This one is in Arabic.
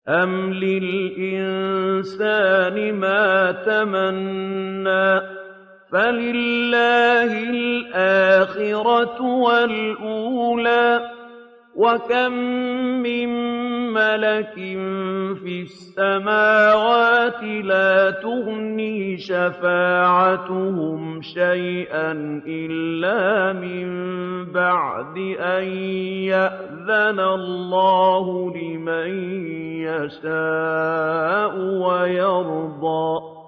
أَمْ لِلْإِنسَانِ مَا تَمَنَّىٰ فَلِلَّهِ الْآخِرَةُ وَالْأُولَىٰ وَكَم مِّن مَّلَكٍ فِي السَّمَاوَاتِ لَا تُغْنِي شَفَاعَتُهُمْ شَيْئًا إِلَّا مِن بَعْدِ أَن يَأْذَنَ اللَّهُ لِمَن يَشَاءُ وَيَرْضَىٰ